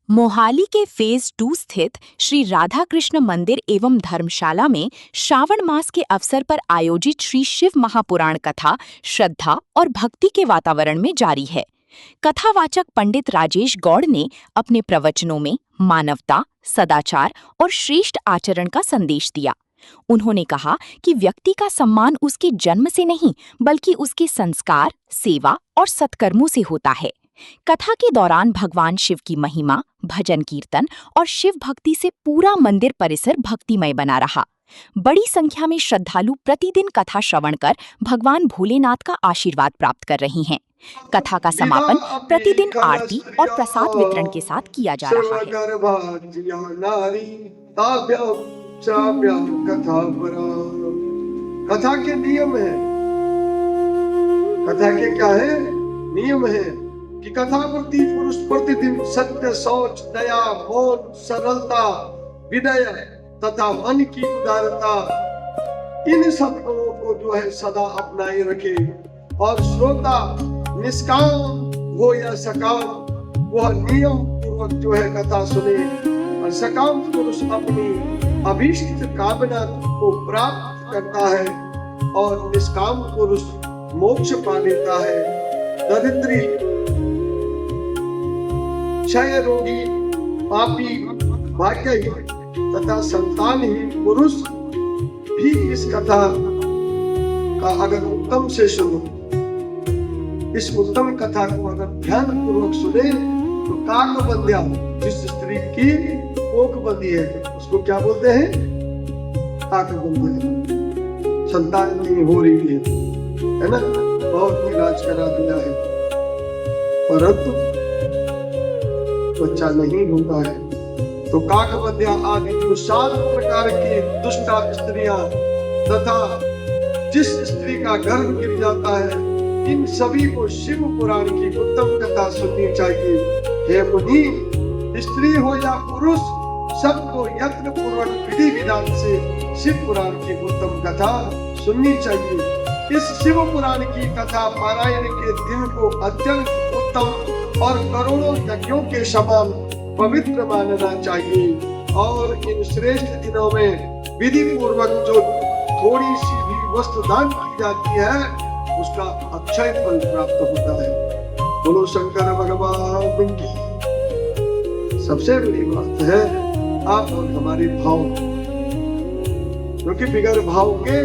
मोहाली के फेज 2 स्थित श्री राधा कृष्ण मंदिर एवं धर्मशाला में श्रावण मास के अवसर पर आयोजित श्री शिव महापुराण कथा श्रद्धा और भक्ति के वातावरण में जारी है। कथावाचक पंडित राजेश गौड़ ने अपने प्रवचनों में मानवता, सदाचार और श्रेष्ठ आचरण का संदेश दिया। उन्होंने कहा कि व्यक्ति का सम्मान उसके जन्म से नहीं बल्कि उसके संस्कार, सेवा और सत्कर्मों से होता है। कथा के दौरान भगवान शिव की महिमा, भजन कीर्तन और शिव भक्ति से पूरा मंदिर परिसर भक्तिमय बना रहा। बड़ी संख्या में श्रद्धालु प्रतिदिन कथा श्रवण कर भगवान भोलेनाथ का आशीर्वाद प्राप्त कर रही हैं। कथा का समापन प्रतिदिन आरती और प्रसाद वितरण के साथ किया जा रहा है। कथा के नियम है, कथा के क्या है नियम है कि कथा प्रति पुरुष प्रतिदिन सत्य, शौच, दया, मौन, सरलता, विनय तथा मन की उदारता, इन सब गुणों को जो है सदा अपनाए रखे और श्रोता निष्काम हो या सकाम वह नियम पूर्वक जो है कथा सुने और सकाम पुरुष अपनी अभीष्ट कामना को प्राप्त करता है और निष्काम पुरुष मोक्ष पा लेता है। दरिद्री, क्षय रोगी, पापी, भाग्यहीन तथा संतानहीन पुरुष भी इस कथा का अगर उत्तम से सुनो, इस उत्तम कथा को अगर ध्यान पूर्वक सुने तो काकबंध्या, जिस स्त्री की कोख बंधी है उसको क्या बोलते हैं? काकबंध्या। संतान नहीं हो रही है ना, बहुत इलाज करा दिया है परंतु बच्चा नहीं होता है, तो काकबंध्या आदि जो 7 प्रकार की दुष्टा स्त्रियां तथा जिस स्त्री का गर्भ गिर जाता है, इन सभी को शिव पुराण की उत्तम कथा सुननी चाहिए। हे मुनि, स्त्री हो या पुरुष, सबको यत्न पूर्वक विधि विधान से शिव पुराण की उत्तम कथा सुननी चाहिए। इस शिव पुराण की कथा पारायण के दिन को अत्यंत उत्तम और करोड़ों यज्ञों के समान पवित्र मानना चाहिए और इन श्रेष्ठ दिनों में विधि पूर्वक जो थोड़ी सी भी वस्तु दान की जाती है उसका अक्षय फल प्राप्त होता है। बोलो शंकर भगवान की। सबसे बड़ी बात है आप और हमारे भाव, क्योंकि बिगर भाव के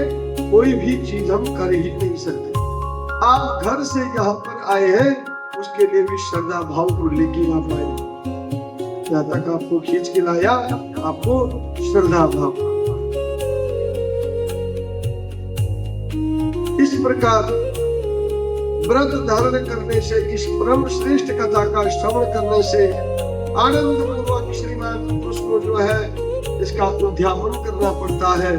कोई भी चीज हम कर ही नहीं सकते। आप घर से यहाँ पर आए हैं उसके लिए भी श्रद्धा भाव को लेके आप आए, यहाँ तक आपको खींच के लाया, आपको श्रद्धा भाव। इस प्रकार व्रत धारण करने से, इस परम श्रेष्ठ कथा का श्रवण करने से आनंद पूर्वक श्रीमान पुरुष को जो है इसका उद्यापन करना पड़ता है।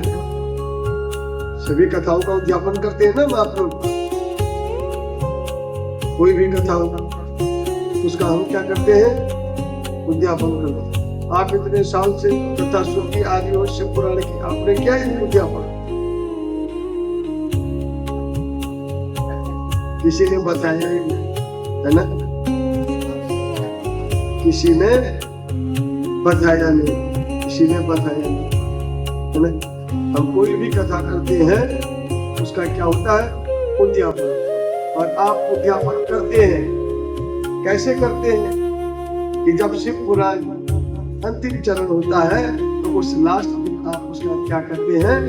सभी कथाओं का उद्यापन करते हैं ना आप लोग, कोई भी कथा होगा उसका हम क्या करते हैं? उद्यापन करते हैं। आप इतने साल से कथा सुनती आ रही हो शिव पुराण की, आपने क्या उद्यापन? किसी ने बताया ही नहीं, है ना? किसी ने बताया नहीं, किसी ने बताया नहीं, है ना? हम कोई भी कथा करते हैं उसका क्या होता है? उद्यापन। और आप उद्यापन करते हैं, कैसे करते हैं? कि जब शिव पुराण अंतिम चरण होता है तो उस लास्ट दिन आप उसका क्या करते हैं?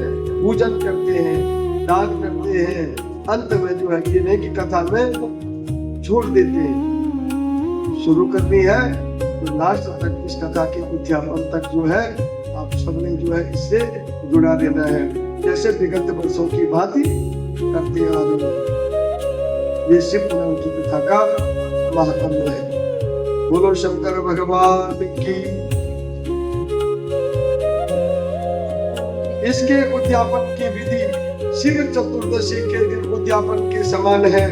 पूजन करते हैं, दान करते हैं। अंत में जो है ये नहीं कि कथा में छोड़ देते हैं, शुरू करनी है तो लास्ट तक इस कथा के उद्यापन तक जो है आप सबने जो है इससे जुड़ा रहना है, जैसे विगत वर्षों की भांति करते आ रहे हैं। ये शिव पुराण की कथा का महात्म्य है। बोलो शंकर भगवान की। इसके उद्यापन की विधि शिव चतुर्दशी के दिन उद्यापन के समान है।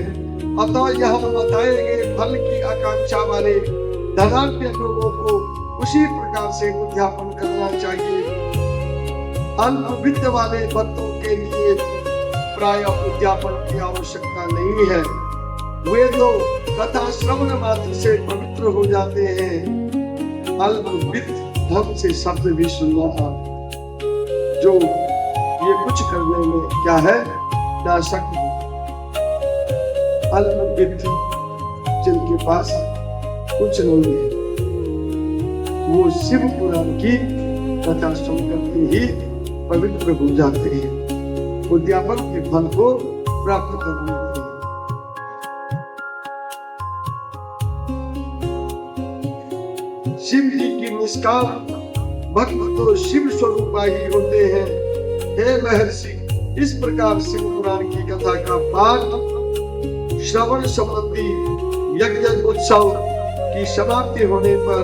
अतः यह बताए गए फल की आकांक्षा वाले धनाढ्य लोगों को उसी प्रकार से उद्यापन करना चाहिए। अल्प वित्त वाले भक्तों के लिए प्राय उद्यापन की आवश्यकता नहीं है। वे तो कथा श्रवण मात्र से पवित्र हो जाते हैं अल्पवित ढंग से शब्द भी सुनना था, जो ये कुछ करने में क्या है, नाशक है। अल्पवित जिनके पास कुछ नहीं है, वो शिव पुराण की कथा सुन करके ही पवित्र हो जाते हैं, उद्यापन के फल को प्राप्त कर लेते हैं। शिव जी की निष्काम भक्त तो शिव स्वरूपा ही होते हैं। हे महर्षि, इस प्रकार शिव पुराण की कथा का पाठ श्रवण संबंधी यज्ञ उत्सव की समाप्ति होने पर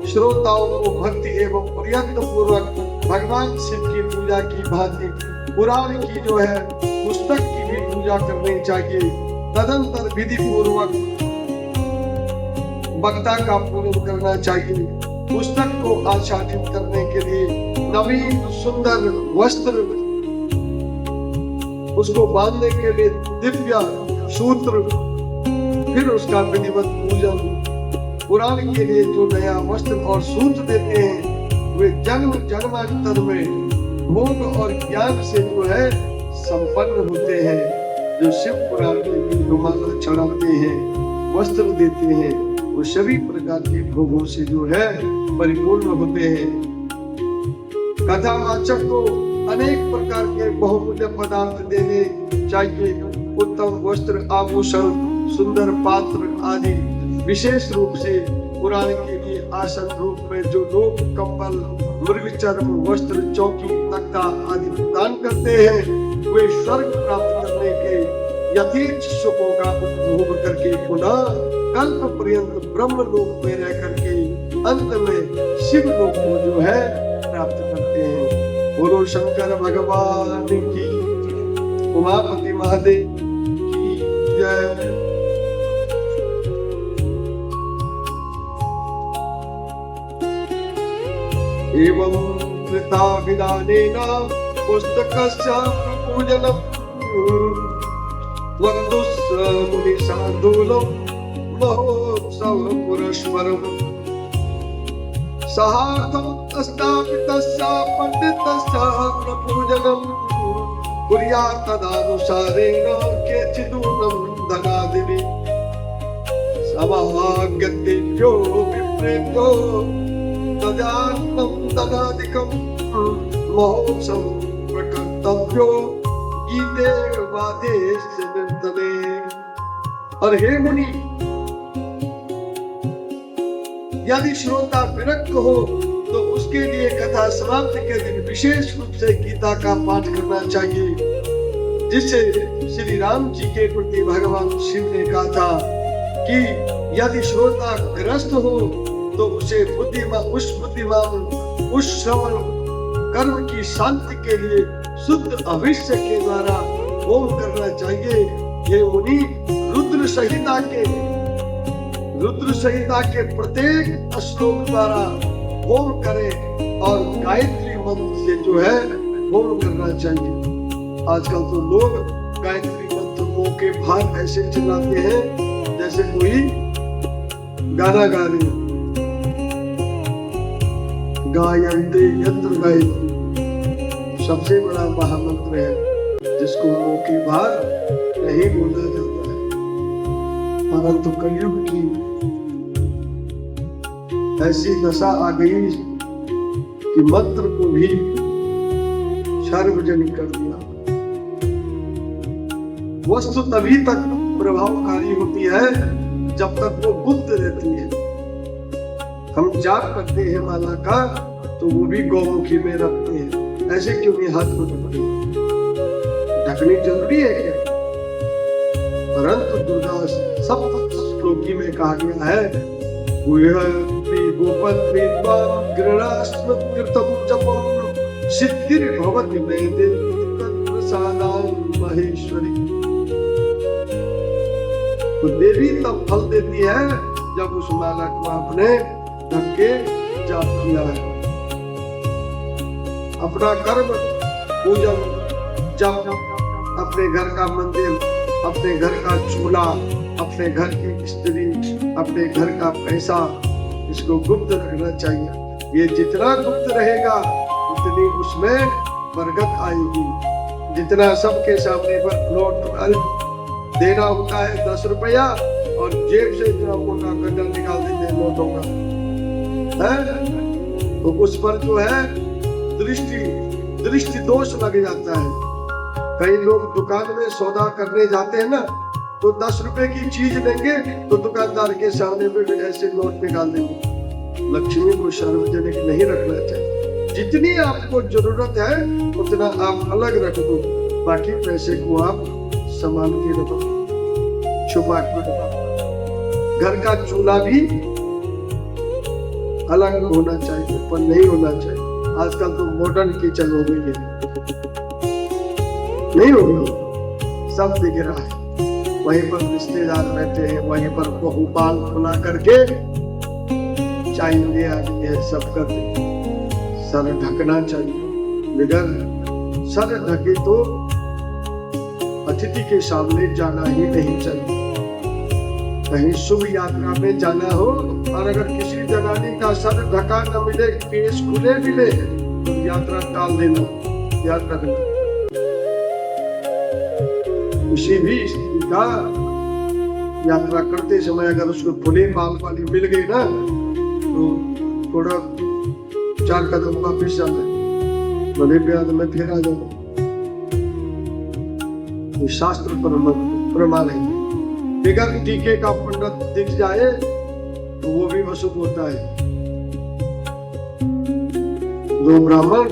श्रोताओं को भक्ति एवं प्रयत्न पूर्वक भगवान शिव की पूजा की भांति पुराण की जो है पुस्तक की भी पूजा करनी चाहिए। तदंतर विधि पूर्वक वक्ता का पूजन करना चाहिए। पुस्तक को आच्छादित करने के लिए नवीन सुंदर वस्त्र, उसको बांधने के लिए दिव्य सूत्र, फिर उसका विधिवत पूजन। पुराण के लिए जो नया वस्त्र और सूत्र देते हैं, वे जन्म जन्मांतर में भोग और ज्ञान से जो है संपन्न होते हैं। जो शिव पुराण के लिए रुमाला चढ़ाते हैं, वस्त्र देते हैं, वो सभी प्रकार के भोगों से जो है परिपूर्ण होते हैं। कथावाचक को अनेक प्रकार के बहुमूल्य पदार्थ देने चाहिए। उत्तम वस्त्र, आभूषण, सुंदर पात्र आदि। विशेष रूप से पुराण के लिए आसन रूप में जो लोग कंबल, मृग चर्म, वस्त्र, चौकी, तख्ता आदि प्रदान करते हैं, वे स्वर्ग प्राप्त करने के यथेच्छ सुखों का उपभोग करके पुनः कल्प पर्यंत ब्रह्म लोक में रह करके अंत में शिव लोक को जो है प्राप्त करते हैं। बोलो शंकर भगवान की, उमापति महादेव की जय। एवं कृता विधानेन पुस्तकस्य पूजनम् वक्तुस्य मुनिशार्दूलं महोत्सव पुरस्परम् सहार्थम् स्थापितस्य पंडितस्य पूजनम् कुर्यात् तदानुसारेण केचिदूनं धनादिनि समागतेभ्यो विप्रेभ्यो तदान्नं धनादिकं महोत्सव प्रकर्तव्यो गीते वादे निर्तले। और हे मुनि, यदि श्रोता विरक्त हो तो उसके लिए कथा समाप्ति के दिन विशेष रूप से गीता का पाठ करना चाहिए, जिससे श्री राम जी के प्रति भगवान शिव ने कहा था कि यदि श्रोता ग्रस्त हो तो उसे उस श्रवण कर्म की शांति के लिए शुद्ध अभिष्य के द्वारा होम करना चाहिए। ये मुनि रुद्र संहिता के प्रत्येक श्लोक द्वारा होम करें और गायत्री मंत्र से जो है होम करना चाहिए। आजकल तो लोग गायत्री मंत्र के भाग ऐसे चलाते हैं जैसे कोई गाना गा रहे हैं। गायन्ते यत्र गायत्री सबसे बड़ा महामंत्र है, जिसको मुंह की बात नहीं बोला जाता है। परंतु कलयुग की ऐसी दशा आ गई कि मंत्र को भी सार्वजनिक कर दिया। वस्तु तभी तक प्रभावकारी होती है जब तक वो गुप्त रहती है। हम जाप करते हैं माला का तो वो भी गौमुखी में रखते हैं, ऐसे क्यों नहीं हाथ को ढकनी जरूरी है क्या? परंतु दुर्गा सप्त श्लोकी में कहा गया है, सिद्धिर्भवति महेश्वरी। तो देवी तब फल देती है जब उस माला को आपने ढक के जाप किया है। अपना कर्म पूजन, जब अपने घर का मंदिर, अपने घर का चूल्हा, अपने घर की स्त्री, अपने घर का पैसा इसको गुप्त रखना चाहिए। ये जितना गुप्त रहेगा उतनी उसमें बरकत आएगी। जितना सबके सामने पर नोट देना होता है 10 रुपया और जेब से इतना मोटा गड्ढा निकाल देते हैं नोटों का, है तो उस पर जो है दृष्टि दोष लग जाता है। कई लोग दुकान में सौदा करने जाते हैं ना, तो 10 रुपए की चीज लेंगे तो दुकानदार के सामने पे ऐसे नोट निकाल देंगे। लक्ष्मी को सार्वजनिक नहीं रखना चाहिए। जितनी आपको जरूरत है उतना आप अलग रख दो, बाकी पैसे को आप संभाल के रखो, छुपा के रखो। घर का चूल्हा भी अलग होना चाहिए, पर नहीं होना चाहिए। आजकल तो मॉडर्न किचन हो गई है, नहीं होगी, सब दिख रहा है। वहीं पर रिश्तेदार बैठे हैं, वहीं पर बहू बाल खुला करके चाय ले आती है, सब करते। सर ढकना चाहिए, बगैर सर ढके तो अतिथि के सामने जाना ही नहीं चाहिए। कहीं शुभ यात्रा में जाना हो और अगर किसी जनानी का सर ढका न मिले, केस खुले मिले, तो यात्रा टाल देना, याद रखना। किसी भी स्त्री का यात्रा करते समय अगर उसको खुले बाल वाली मिल गई ना, तो थोड़ा 4 कदम वापिस आ जाए, भले ब्याह में फिर आ जाए। शास्त्र प्रमाण है। बगैर टीके का पंडित दिख जाए तो वो भी अशुभ होता है। जो ब्राह्मण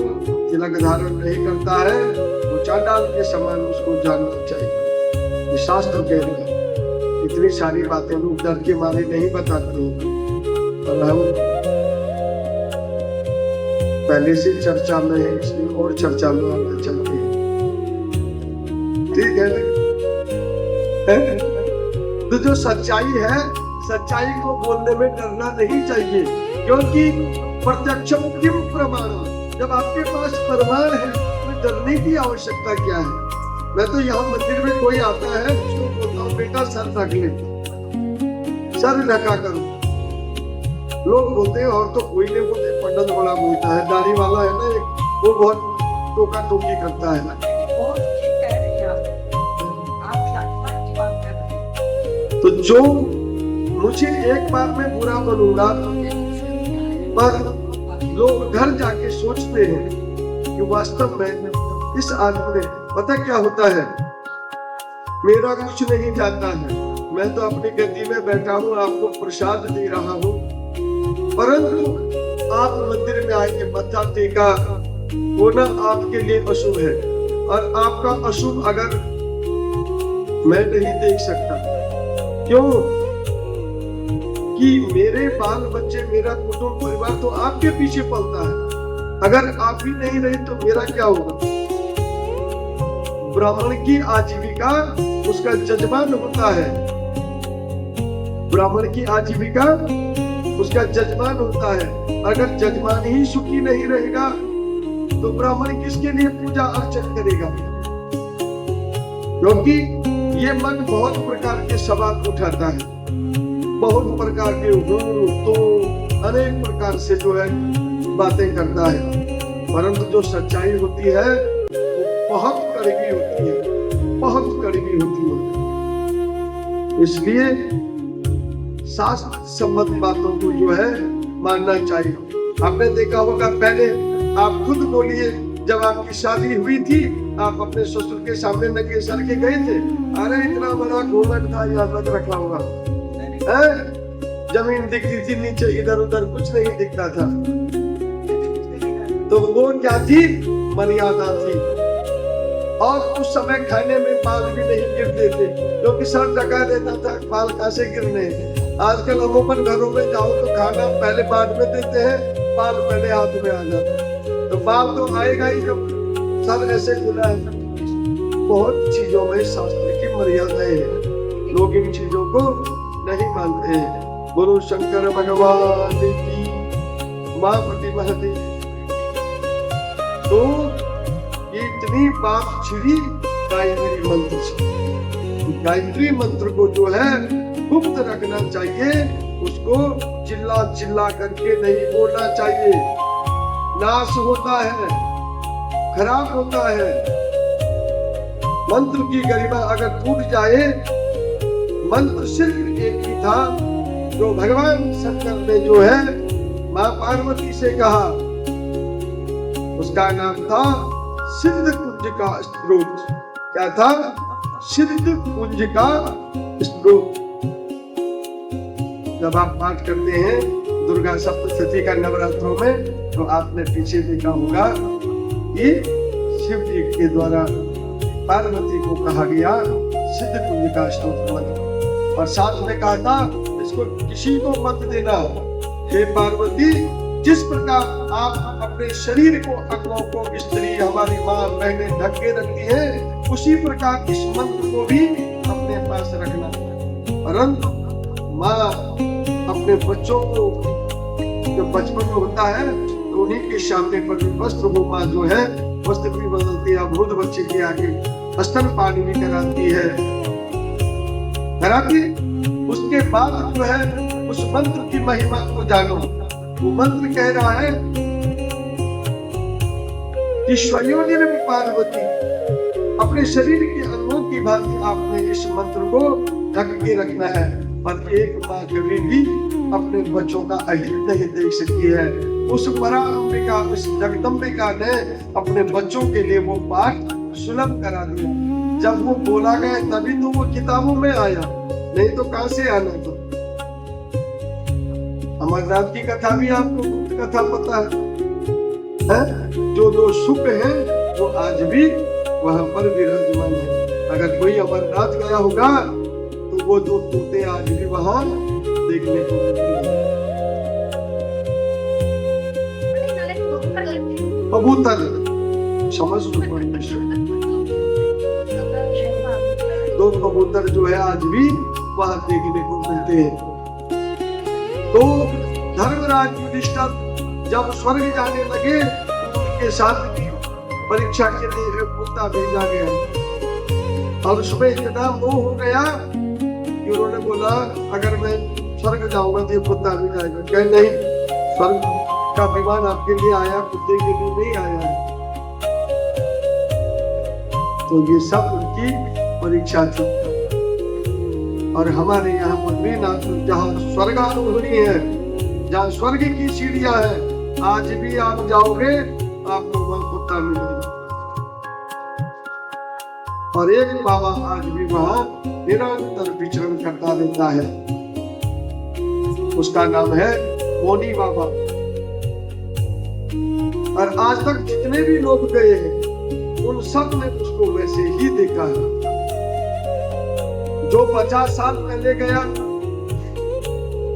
तिलक धारण नहीं करता है वो चांडाल के समान उसको जानना चाहिए। ये शास्त्र कह रहे हैं। इतनी सारी बातें लोग डर के मारे नहीं बताते हैं, और हम पहले से चर्चा में है, इसलिए और चर्चा में आना चाहते हैं। ठीक है, तो जो सच्चाई है, सच्चाई को बोलने में डरना नहीं चाहिए, क्योंकि प्रत्यक्षम किम प्रमाण। जब आपके पास प्रमाण है तो डरने की आवश्यकता क्या है। मैं तो यहाँ मंदिर में कोई आता है उसको बोलता हूँ, बेटा सर ढक ले, सर ढका करो। लोग बोलते हैं, और तो कोई नहीं बोलते, पंडित बड़ा बोलता है, दाढ़ी वाला है ना एक, वो बहुत टोका टोकी करता है। तो जो मुझे एक बार में बुरा बनूंगा, पर लोग घर जाके सोचते हैं कि वास्तव में इस आदमी ने, पता क्या होता है, मेरा कुछ नहीं जाता है, मैं तो अपनी गद्दी में बैठा हूँ, आपको प्रसाद दे रहा हूँ, परंतु आप मंदिर में आके मत्था टेका वो ना आपके लिए अशुभ है। और आपका अशुभ अगर मैं नहीं देख सकता, क्यों कि मेरे बाल बच्चे, मेरा कुटुंब परिवार तो आपके पीछे पलता है। अगर आप ही नहीं रहे तो मेरा क्या होगा। ब्राह्मण की आजीविका उसका जजमान होता है, ब्राह्मण की आजीविका उसका जजमान होता है। अगर जजमान ही सुखी नहीं रहेगा तो ब्राह्मण किसके लिए पूजा अर्चन करेगा। क्योंकि ये मन बहुत प्रकार के सवाल उठाता है, बहुत प्रकार के तो अनेक प्रकार से जो है बातें करता है, परंतु जो सच्चाई होती है वो बहुत कड़वी होती है, बहुत कड़वी होती है। इसलिए शास्त्र संबद्ध बातों को जो है मानना चाहिए। आपने देखा होगा, पहले आप खुद बोलिए, जब आपकी शादी हुई थी आप अपने ससुर के सामने नंगे सर के गए थे, अरे इतना बड़ा घूमट था, यहाँ तक रखा होगा, जमीन दिखती थी नीचे, इधर उधर कुछ नहीं दिखता था। तो वो क्या थी, मर्यादा थी। और उस समय खाने में बाल भी नहीं गिरते थे, क्योंकि सर ढका देता था, बाल कहाँ से गिरने। आजकल अमूमन घरों में जाओ तो खाना पहले बाद में देते हैं, बाल पहले हाथ में आ जाता है। तो बाल तो आएगा ही जब सर ऐसे खुला है। बहुत चीजों में शास्त्र की मर्यादाएं हैं, लोग इन चीजों को नहीं मानते हैं। गुरु शंकर भगवान की मां महती। तो इतनी बात छिड़ी गायत्री मंत्र से। गायत्री मंत्र को जो है गुप्त रखना चाहिए, उसको चिल्ला चिल्ला करके नहीं बोलना चाहिए। नाश होता है, खराब होता है। मंत्र की गरिमा अगर टूट जाए, मंत्र सिर्फ एक ही था जो भगवान शंकर ने जो है मां पार्वती से कहा, उसका नाम था सिद्ध कुंज का स्त्रोत। क्या था? सिद्ध कुंज का स्त्रोत। जब आप पाठ करते हैं दुर्गा सप्तशती का नवरात्रों में, तो आपने पीछे देखा होगा कि शिव जी के द्वारा पार्वती को कहा गया सिद्ध कुंज का स्त्रोत मंत्र, और साथ में कहा था इसको किसी को मत देना। हे पार्वती, जिस प्रकार आप अपने शरीर को, अंगों को, स्त्री हमारी माँ बहनें ढक के रखती है, उसी प्रकार इस मंत्र को भी अपने पास रखना। परंतु माँ अपने बच्चों को, जो बचपन में होता है, तो उन्हीं के सामने पर वस्त्र वो माँ जो है वस्त्र भी बदलती है, वृद्ध बच्चे के आगे स्तनपान भी कराती है, कराती। उसके बाद जो है उस मंत्र की महिमा को जानो। वो मंत्र कह रहा है कि स्वयोनिर पार्वती, अपने शरीर के अंगों की भांति आपने इस मंत्र को ढक के रखना है। पर एक माँ कभी भी अपने बच्चों का अहित नहीं देख सकती है। उस पराम्बिका, उस जगदम्बिका ने अपने बच्चों के लिए वो पाठ सुलभ करा दिया। जब वो बोला गया तभी तो वो किताबों में आया, नहीं तो कहां से आना था। अमरनाथ की कथा भी आपको कथा पता है? जो जो सुख है वो आज भी वहां पर विराजमान है। अगर कोई अमरनाथ गया होगा तो वो दो तोते आज भी वहां देखने को मिलते हैं। कबूतर, समझ लो, दो कबूतर जो है आज भी वहां देखने को मिलते हैं। तो धर्मराज युधिष्ठिर जब स्वर्ग जाने लगे तो उनके साथ भी परीक्षा के लिए कुत्ता भेजा गया, और उसमें इतना मोह हो गया कि उन्होंने बोला अगर मैं स्वर्ग जाऊंगा तो ये कुत्ता भी जाएगा। कहे नहीं, स्वर्ग का विमान आपके लिए आया, कुत्ते के लिए नहीं आया है। तो ये सब उनकी परीक्षा थी। और हमारे यहाँ बद्रीनाथ जहाँ स्वर्गानुभूति है, जहाँ स्वर्ग की सीढ़ियां है, आज भी आप जाओगे आपको वहाँ कुत्ता मिलेगा। और एक बाबा आज भी वहाँ निरंतर विचरण करता रहता है, उसका नाम है मोनी बाबा। और आज तक जितने भी लोग गए हैं उन सब ने उसको वैसे ही देखा है। जो 50 साल पहले गया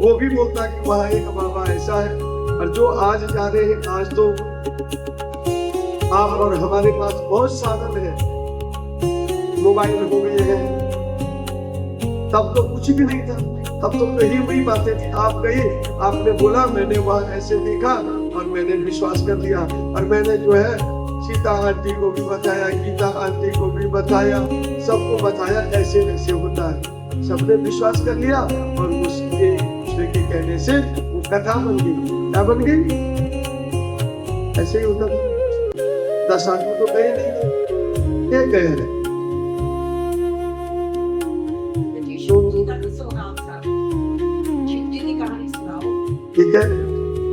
वो भी बोलता कि वहां एक बाबा ऐसा है, और जो आज जा रहे हैं, आज तो आप और हमारे पास बहुत साधन है, मोबाइल हो गए हैं, तब तो कुछ भी नहीं था, तब तो कही हुई बातें थी। आप गए, आपने बोला मैंने वहां ऐसे देखा और मैंने विश्वास कर लिया, और मैंने जो है सीता आंटी को भी बताया, गीता आंटी को भी बताया, सबको बताया ऐसे ऐसे होता है। सबने विश्वास कर लिया और उसके दूसरे के कहने से वो कथा बन गई। क्या बन गई? ऐसे ही होता। 10 आदमी तो गए नहीं, क्या गए हैं? ठीक है।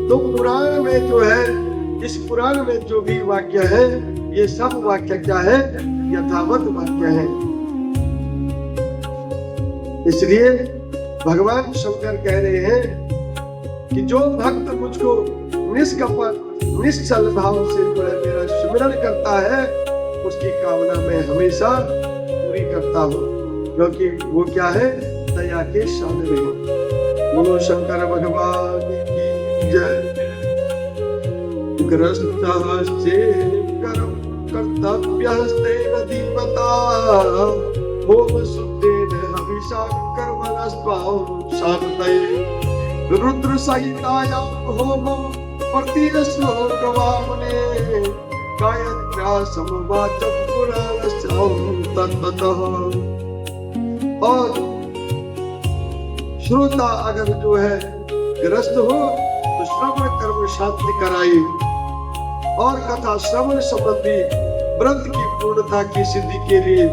तो पुराण में जो है, इस पुराण में जो भी वाक्य है, ये सब वाक्य क्या है? यथावत वाक्य है। इसलिए भगवान शंकर कह रहे हैं कि जो भक्त मुझको निष्कपट निश्चल भाव से जो है मेरा स्मरण करता है, उसकी कामना मैं हमेशा पूरी करता हूँ, क्योंकि वो क्या है? दया के सागर है। बोलो शंकर भगवान की जय। ग्रस्तस्य कर्तव्यस्तेन धीमता होम शुद्धेन हविषा कर्मणस्त्वं शान्तये रुद्र सहितायां होमं प्रतिश्लोकवामने गायत्र्या समवाचं पुराणस्यं तत्ततः। और श्रोता अगर जो है ग्रस्त हो तो श्रवण कर्म शांति कराई और कथा श्रवण संबंधी व्रत की पूर्णता की सिद्धि के लिए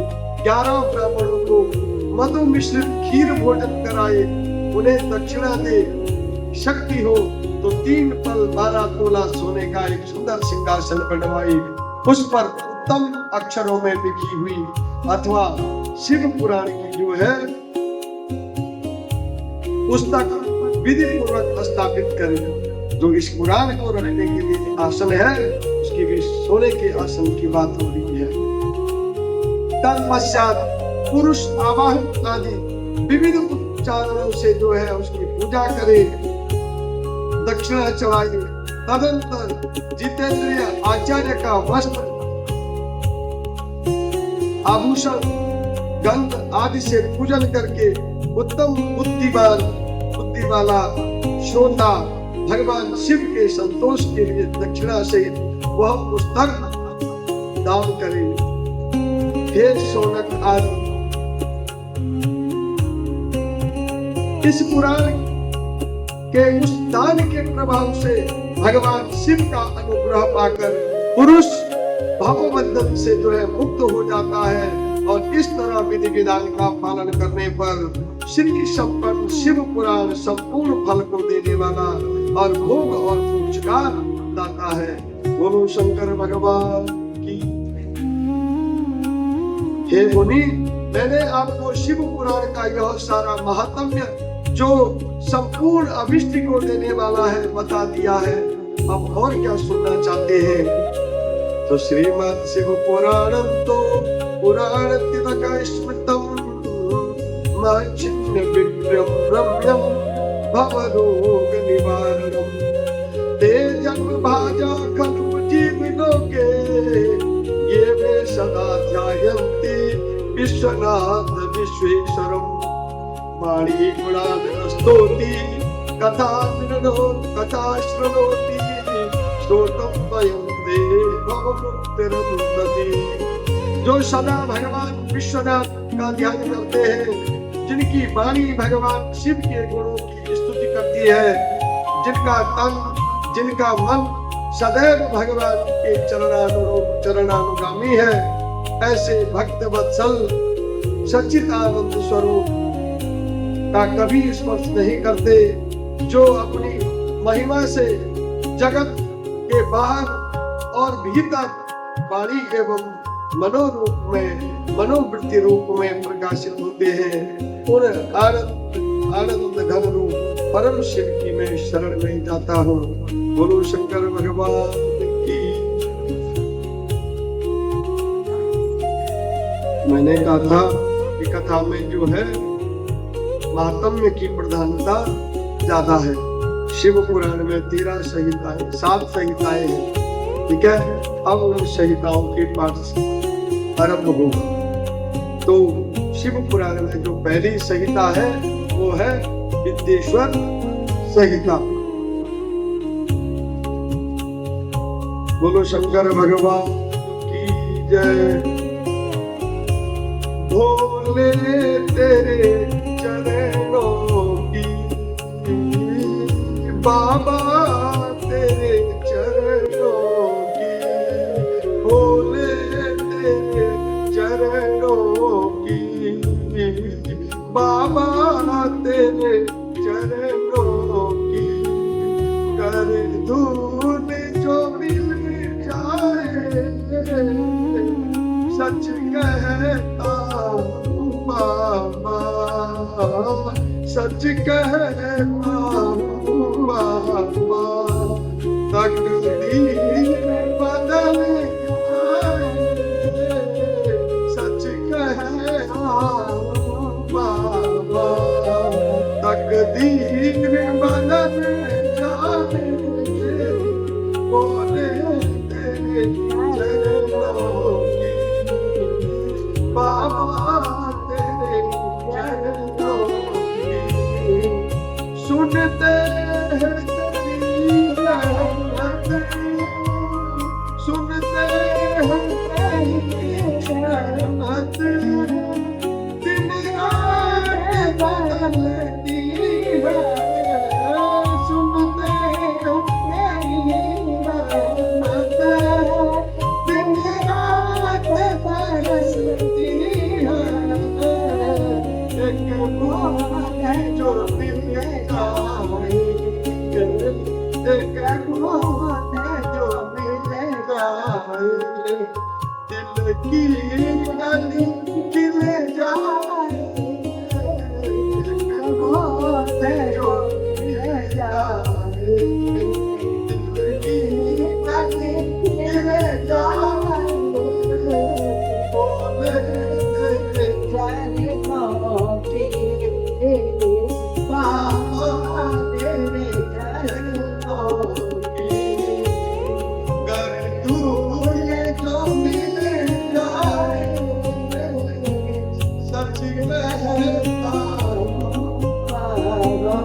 11 ब्राह्मणों को मधु मिश्रित खीर भोजन कराए, उन्हें दक्षिणा दे। शक्ति हो तो 3 पल 12 तोला सोने का एक सुंदर सिंहासन बनवाई, उस पर उत्तम अक्षरों में लिखी हुई अथवा शिव पुराण की जो है पुस्तक विधि पूर्वक स्थापित करें। जो इस पुराण को रखने के लिए आसन है उसकी भी सोने के आसन की बात हो रही है। तत्पश्चात पुरुष आवाहन आदि विविध उपचारों से जो है उसकी पूजा करे, दक्षिणा चढ़ाए। तदंतर जितेंद्रिय आचार्य का वस्त्र, आभूषण, गंध आदि से पूजन करके उत्तम बुद्धि वाला श्रोता भगवान शिव के संतोष के लिए दक्षिणा से वह पुस्तक दान करे। हे शौनक आदि, इस पुराण के उस दान के प्रभाव से भगवान शिव का अनुग्रह पाकर पुरुष भवबंधन से जो है मुक्त हो जाता है और इस तरह विधि विधान का पालन करने पर श्री संपन्न शिव पुराण संपूर्ण फल को देने वाला और भोग और मोक्ष का दाता है। बोलो शंकर भगवान की। हे मुनि, मैंने आपको शिव पुराण का यह सारा महात्म्य जो संपूर्ण अभिष्ट को देने वाला है बता दिया है। अब और क्या सुनना चाहते हैं? तो श्रीमद् शिव पुराणम तो पुराण तिलक स्मृतम छिन्न विक्रम रम्यम भवरोग निवारणम ते जन्म भाजा खलु जीव लोके ये वे सदा ध्यायन्ति विश्वनाथ विश्वेश्वरम वाणी गुणान स्तोति कथा श्रृणोति श्रोतम वयन्ते भवमुक्तिरमुक्ति। जो सदा भगवान विश्वनाथ का ध्यान करते हैं, जिनकी वाणी भगवान शिव के गुणों की स्तुति करती है, जिनका तन जिनका मन सदैव भगवान के चरणानुगामी है, ऐसे भक्त वत्सल सच्चिदानंद स्वरूप का कभी स्पर्श नहीं करते, जो अपनी महिमा से जगत के बाहर और भीतर वाणी एवं मनोरूप में मनोवृत्ति रूप में प्रकाशित होते हैं। उन आनंद घन रूप परम शिव की मैं शरण में जाता हूँ। बोलो शंकर भगवान की। मैंने कहा था कि कथा में जो है महात्म्य की प्रधानता ज्यादा है। शिव पुराण में 13 संहिताएं 7 संहिताएं हैं, ठीक है। अब उन संहिताओं के पाठ आरंभ होगा। तो शिव पुराण में जो पहली संहिता है वो है विद्येश्वर संहिता। बोलो शंकर भगवान की जय। भोले तेरे चरणों की, बाबा तेरे चरणों की, भोले तेरे चरणों की, बाबा तेरे चरणों की, कर धूल जो मिल जाए सच कहता हूँ बाबा, सच कहता हूँ बाबा, तकदीर बदल जाए सच कहता हूँ बाबा, तकदीर बदल जाए बोले तेरे चरणों की, बाबा तेरे चरणों की, सुनते हैं तेरी एक मोने जो मिल जाए, दिल की गली खिल जाए, एक मोने जो मिल जाए, दिल की गली खिल जाए, बोले तेरे चरणों की बाबा तेरे चरणों की, गर तुझे जो मिल जाए, सच कहता हूँ बाबा,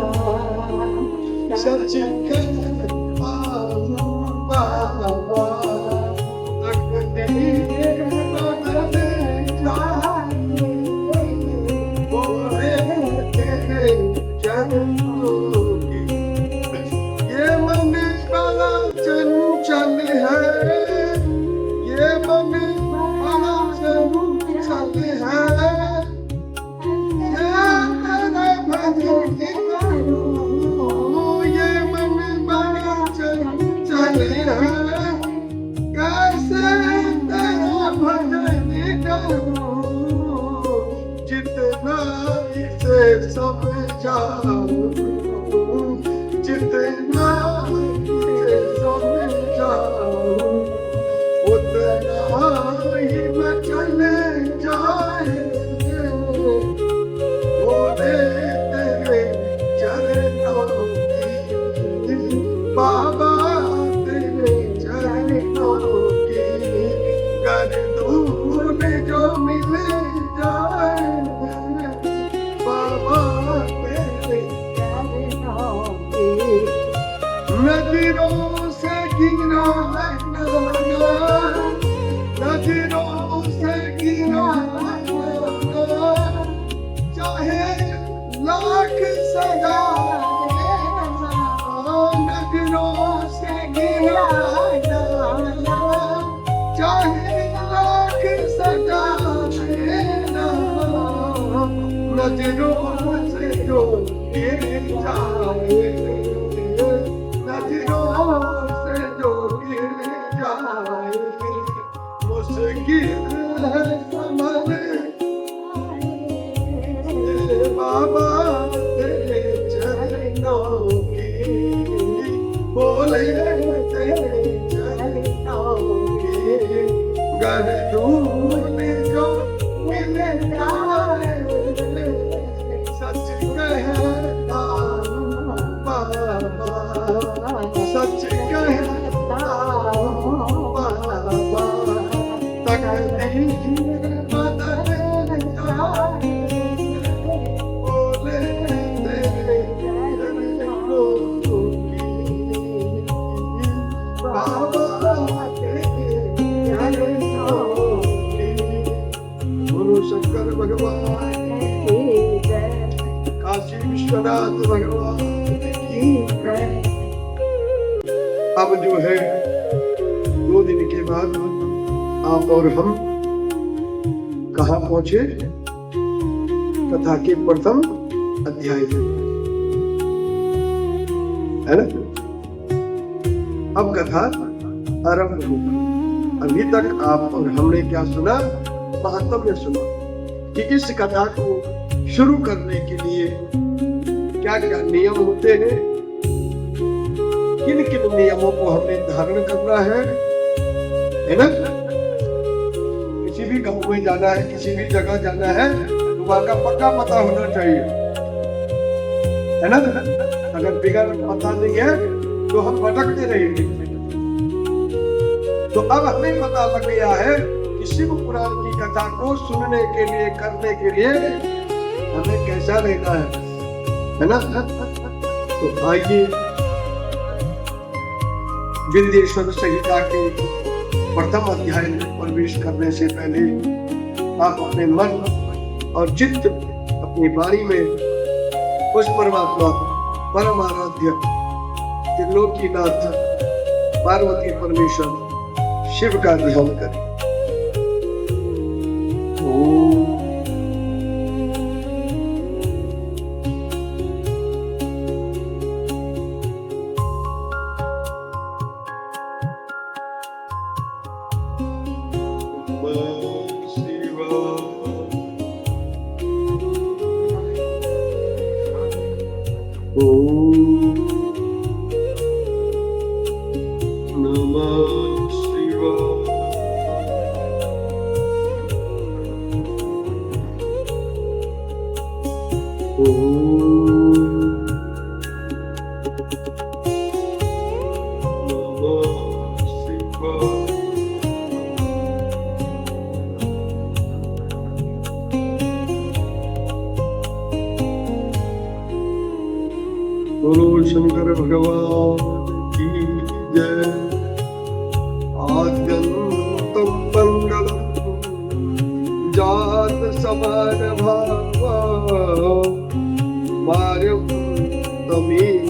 सच कहता हूँ बाबा, तकदीर बदल जाए, बोले तेरे चरणों की। ये मन बड़ा चंचल है, ये मन बड़ा चंचल है, ये तेरा भजन करूं, ये मन बड़ा चंचल है, कैसे तेरा भजन करूं, जितना इसे समझाऊं, जितना इसे समझाऊं, उतना ही मैं चले जाए, बोले तेरे चरणों की, बाबा तेरे चरणों की, गर दूर में जो मिल जाए, बाबा तेरे चरणों की। नजरों से गिरा है नाना, नजरों से गिरा है नाना, चाहे लाख सजा देना, नजरों से गिरा है नाना, चाहे लाख सजा देना, नजरों से जो गिर जाए, नजरों से जो गिर जाए, मुश्किल है संभल, बाबा तेरे चरणों की, बोले तेरे चरणों की, गर दूर में जो मिल जाए, सच कहता हूँ बाबा, सच कहता हूँ बाबा, तकदीर बदल जाए, बोले तेरे चरणों की, बाबा तेरे चरणों की। गुरु शंकर भगवान की जय, काशी विश्वनाथ भगवान की जय। अब जो है 2 दिन के बाद आप और हम कहाँ पहुंचे? कथा के प्रथम अध्याय में, है ना? अब कथा आरंभ होगी। अभी तक आप और हमने क्या सुना? महात्म्य सुना कि इस कथा को शुरू करने के लिए क्या क्या नियम होते हैं, किन किन नियमों को हमें धारण करना है ना? किसी भी गांव में जाना है, किसी भी जगह जाना है, तो वहां का पक्का पता होना चाहिए, है ना? अगर बिगड़ पता नहीं है तो हम भटकते रहेंगे। तो अब हमें पता लग गया है कि शिव पुराण की कथा को सुनने के लिए, करने के लिए हमें कैसा रहना है ना? तो आइए विंध्येश्वर संहिता के प्रथम अध्याय में प्रवेश करने से पहले आप अपने मन और चित्त, अपनी वाणी में उस परमात्मा परम आराध्य त्रिलोकीनाथ पार्वती परमेश्वर शिव का ध्यान करें। नमः शिवाय। बोलो शंकर भगवान की जय। आद्यंतम मंगलम जात समान भाव मार्यम तमीम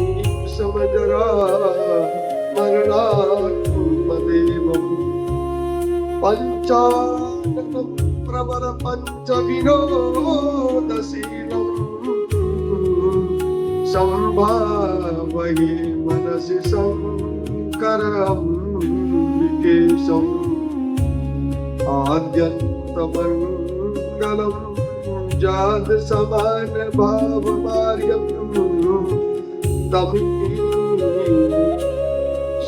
समजरा मरणात्मदेवम पंचानन प्रवर पंच विनोदशीलम संभावये मनसि शंकरं विकेशम् आद्यन्तमङ्गलं जात समान भाव मार्यं तमीं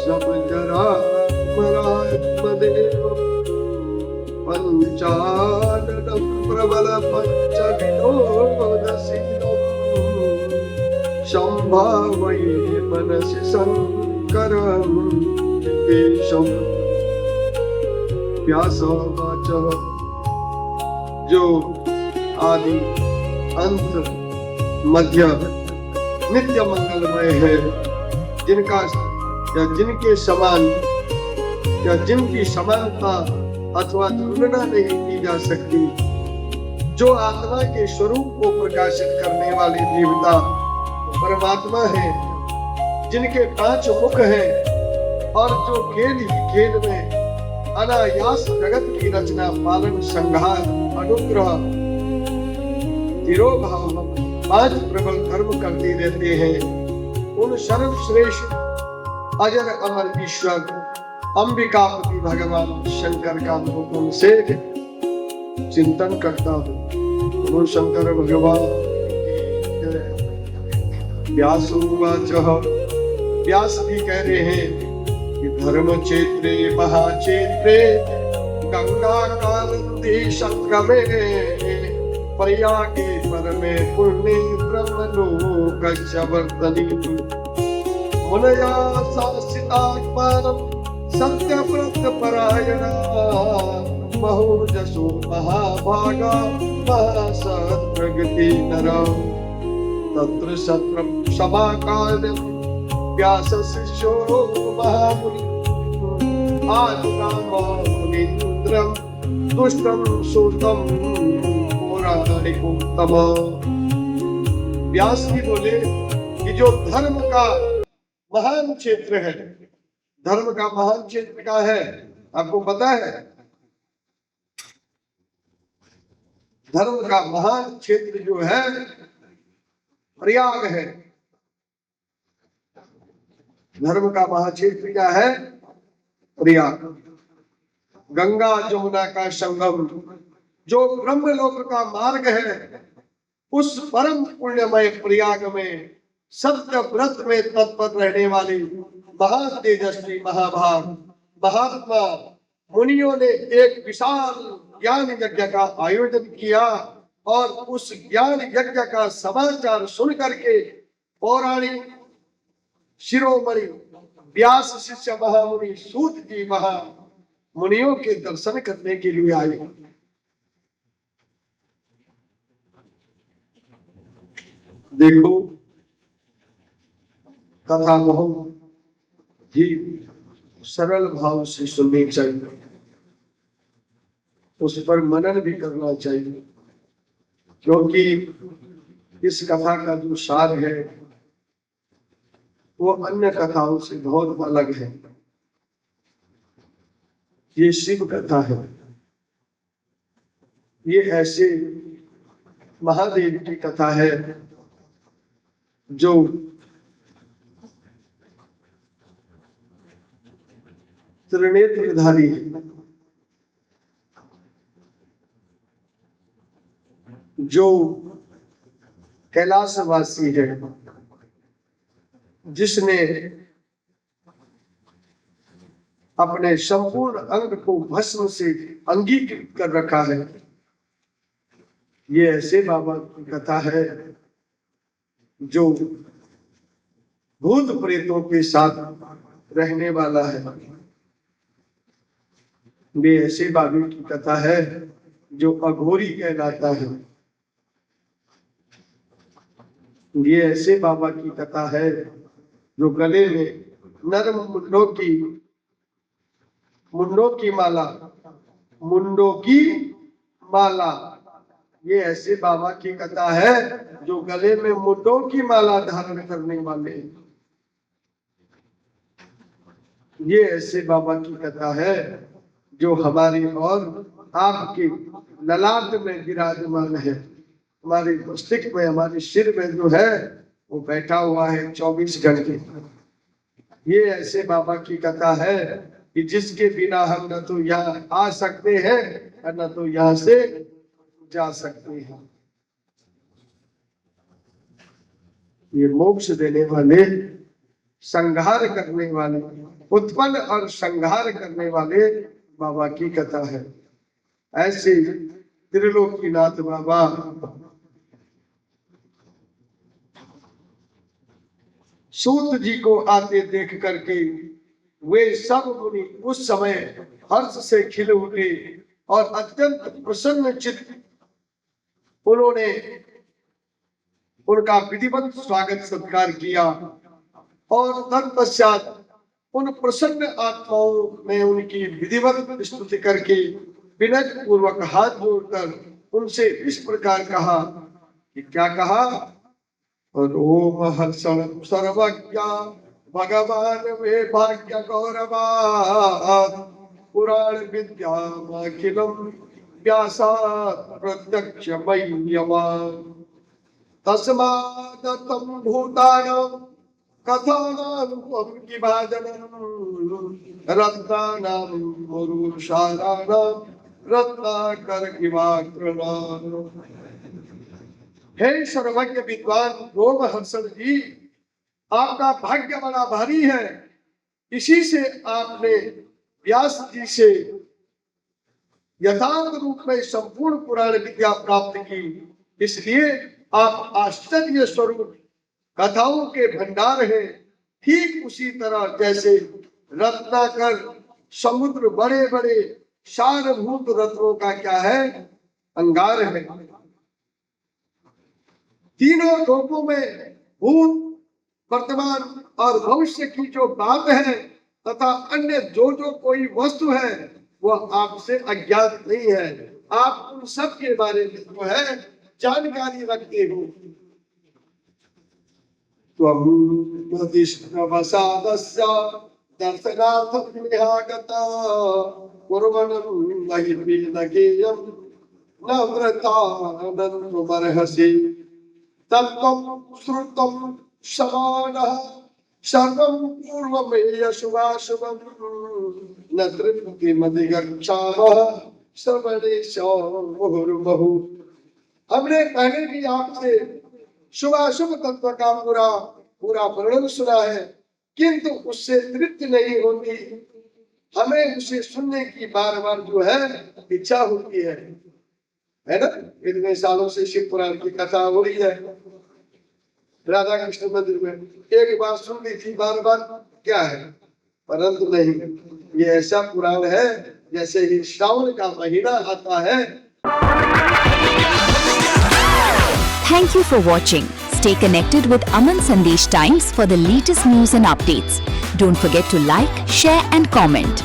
समजरा मरात्मदेवं पंचाननं प्रबल पंच विनोदशीलम् संभावये मनसि शंकरं विकेशम्। व्यासोवाच। जो आदि अंत मध्य नित्य मंगलमय है, जिनका या जिनके समान या जिनकी समानता अथवा तुलना नहीं की जा सकती, जो आत्मा के स्वरूप को प्रकाशित करने वाले देवता परमात्मा है, जिनके 5 मुख हैं और जो खेल ही खेल में अनायास जगत की रचना पालन संहार अनुग्रह तिरोभाव 5 प्रबल कर्म करते रहते हैं, उन सर्वश्रेष्ठ अजर अमर ईश्वर अंबिकापति भगवान शंकर का हुक्म से चिंतन करता हूँ। बोलो शंकर भगवान। व्यासोवाच। व्यास भी कह रहे हैं कि धर्म क्षेत्रे महाक्षेत्रे गंगा कालिंदी संगमे प्रयागे परमे पुण्ये ब्रह्मलोकस्य वर्धनी मुनया शासितात्मानं सत्यव्रत परायणा महोजसो महाभागा महासत्प्रगति नरा तत्र सत्रम समाकार्यं व्यास शिष्यो महामुनि आजुगाम मुनीन्द्रं दुष्टं सुरतं पौराणिकोत्तम। व्यास जी बोले कि जो धर्म का महान क्षेत्र है, धर्म का महान क्षेत्र का है, आपको पता है? धर्म का महान क्षेत्र जो है प्रयाग है। धर्म का महाक्षेत्र क्या है? प्रयाग। गंगा जमुना का संगम जो ब्रह्मलोक का मार्ग है, उस परम पुण्यमय प्रयाग में सत्य व्रत में तत्पर रहने वाली महातेजस्वी महाभाग महात्मा मुनियों ने एक विशाल ज्ञान यज्ञ का आयोजन किया और उस ज्ञान यज्ञ का समाचार सुन करके पौराणिक शिरोमणि व्यास शिष्य महामुनि सूत जी महा मुनियों के दर्शन करने के लिए आए। देखो कथा बहुत ही सरल भाव से सुननी चाहिए, उस पर मनन भी करना चाहिए, क्योंकि इस कथा का जो सार है वो अन्य कथाओं से बहुत अलग है। ये शिव कथा है, ये ऐसे महादेव की कथा है जो त्रिनेत्रधारी है, जो कैलाशवासी है, जिसने अपने संपूर्ण अंग को भस्म से अंगीकृत कर रखा है। ये ऐसे बाबा की कथा है जो भूत प्रेतों के साथ रहने वाला है। ये ऐसे बाबा की कथा है जो अघोरी कहलाता है। ये ऐसे बाबा की कथा है जो गले में नरम मुंडों की माला, ये ऐसे बाबा की कथा है जो गले में मुंडों की माला धारण करने वाले। ये ऐसे बाबा की कथा है जो हमारी और आपके ललाट में विराजमान है, हमारे मस्तिष्क में, हमारे सिर में जो है वो बैठा हुआ है 24 घंटे। ये ऐसे बाबा की कथा है कि जिसके बिना हम न तो यहाँ आ सकते हैं और न तो यहाँ से जा सकते हैं। ये मोक्ष देने वाले, संहार करने वाले, उत्पन्न और संहार करने वाले बाबा की कथा है। ऐसे त्रिलोकीनाथ बाबा सूत जी को आते देख करके वे सब मुनि उस समय हर्ष से खिल उठे और अत्यंत प्रसन्न चित्त उन्होंने उनका विधिवत स्वागत सत्कार किया और तत्पश्चात उन प्रसन्न आत्माओं ने उनकी विधिवत स्तुति करके विनय पूर्वक हाथ जोड़कर उनसे इस प्रकार कहा कि क्या कहा? रोम हर्षण सर्वज्ञा भगवान वे भाग्य गौरवा पुराण विद्याखिलम व्यासात् प्रत्यक्ष मह्यवा तस्मात् तम भूतानां कथानां विभाजनम् रत्नानां मुरुषाणां रत्नाकर इवाकृणाम्। हे सर्वज्ञ विद्वान रोमहर्षण जी, आपका भाग्य बड़ा भारी है। इसी से आपने व्यास जी से यथार्थ रूप में संपूर्ण पुराण विद्या प्राप्त की, इसलिए आप आश्चर्य स्वरूप कथाओं के भंडार हैं। ठीक उसी तरह जैसे रत्नाकर समुद्र बड़े बड़े सारभूत रत्नों का क्या है? अंगार है। तीनों लोकों में भूत, वर्तमान और भविष्य की जो बात है तथा अन्य जो कोई वस्तु है वह आपसे अज्ञात नहीं है। आप उन सब के बारे में जो है जानकारी रखते हो। तत्त्वं श्रुतं समानः सर्वं पूर्वमेय शुभाशुभं न तृप्तिमधिगच्छामः श्रवणेशो मुहुर्मुहु। हमने पहले भी आपसे शुभाशुभ तत्व का पूरा वर्णन सुना है, किंतु उससे तृप्ति नहीं होती। हमें उसे सुनने की बार बार जो है इच्छा होती है ना। इतने सालों से शिव पुराण की कथा हो रही है राधा कृष्ण मंदिर में, एक बार सुन ली थी, बार बार क्या है, परंतु नहीं, ये ऐसा पुराण है जैसे ही श्रावण का महीना आता है। Thank you for watching. Stay connected with Aman Sandesh Times for the latest news and updates. Don't forget to like, share and comment.